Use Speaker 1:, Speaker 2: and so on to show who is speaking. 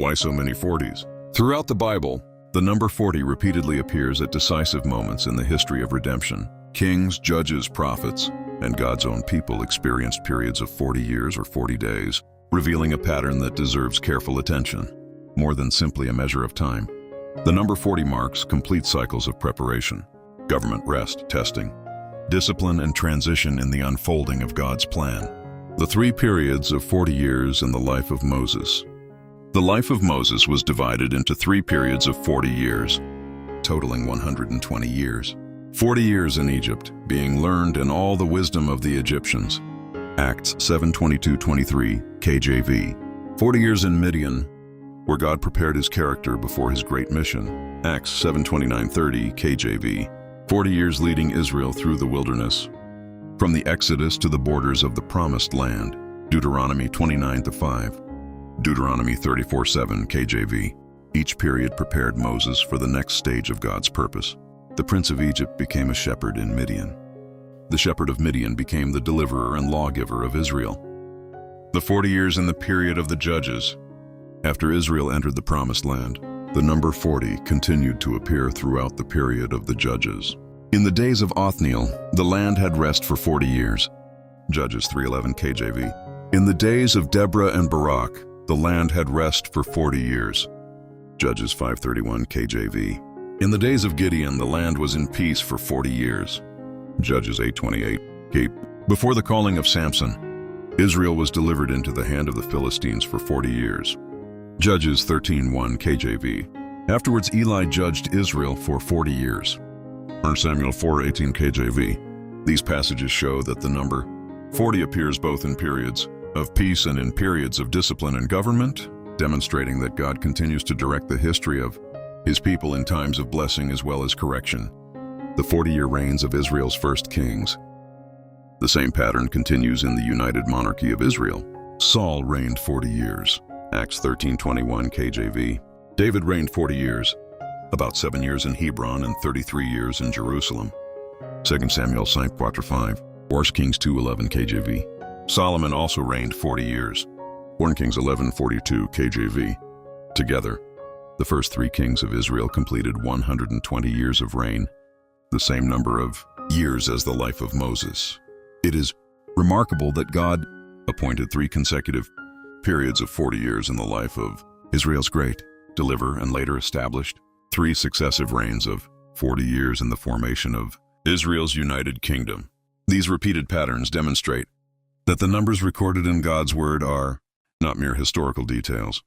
Speaker 1: Why so many 40s? Throughout the Bible, the number 40 repeatedly appears at decisive moments in the history of redemption. Kings, judges, prophets, and God's own people experienced periods of 40 years or 40 days, revealing a pattern that deserves careful attention, more than simply a measure of time. The number 40 marks complete cycles of preparation, government rest, testing, discipline, and transition in the unfolding of God's plan. The 3 periods of 40 years in the life of Moses. The life of Moses was divided into 3 periods of 40 years, totaling 120 years. 40 years in Egypt, being learned in all the wisdom of the Egyptians. Acts 7:22-23, KJV. 40 years in Midian, where God prepared his character before his great mission. Acts 7:29-30, KJV. 40 years leading Israel through the wilderness, from the Exodus to the borders of the Promised Land. Deuteronomy 29-5. Deuteronomy 34:7, KJV. Each period prepared Moses for the next stage of God's purpose. The prince of Egypt became a shepherd in Midian. The shepherd of Midian became the deliverer and lawgiver of Israel. The 40 years in the period of the judges. After Israel entered the Promised Land, the number 40 continued to appear throughout the period of the judges. In the days of Othniel, the land had rest for 40 years. Judges 3:11, KJV. In the days of Deborah and Barak, the land had rest for 40 years. Judges 5:31, KJV. In the days of Gideon, the land was in peace for 40 years. Judges 8:28. Before the calling of Samson, Israel was delivered into the hand of the Philistines for 40 years. Judges 13:1, KJV. Afterwards, Eli judged Israel for 40 years. 1 Samuel 4:18, KJV. These passages show that the number 40 appears both in periods of peace and in periods of discipline and government, demonstrating that God continues to direct the history of his people in times of blessing as well as correction. The 40-year reigns of Israel's first kings. The same pattern continues in the united monarchy of Israel. Saul reigned 40 years. Acts 13:21, KJV. David reigned 40 years, about 7 years in Hebron and 33 years in Jerusalem. 2 Samuel 5:5. 1 Kings 2:11, KJV. Solomon also reigned 40 years. 1 Kings 11:42, KJV. Together, the first 3 kings of Israel completed 120 years of reign, the same number of years as the life of Moses. It is remarkable that God appointed 3 consecutive periods of 40 years in the life of Israel's great deliverer and later established 3 successive reigns of 40 years in the formation of Israel's united kingdom. These repeated patterns demonstrate that the numbers recorded in God's word are not mere historical details,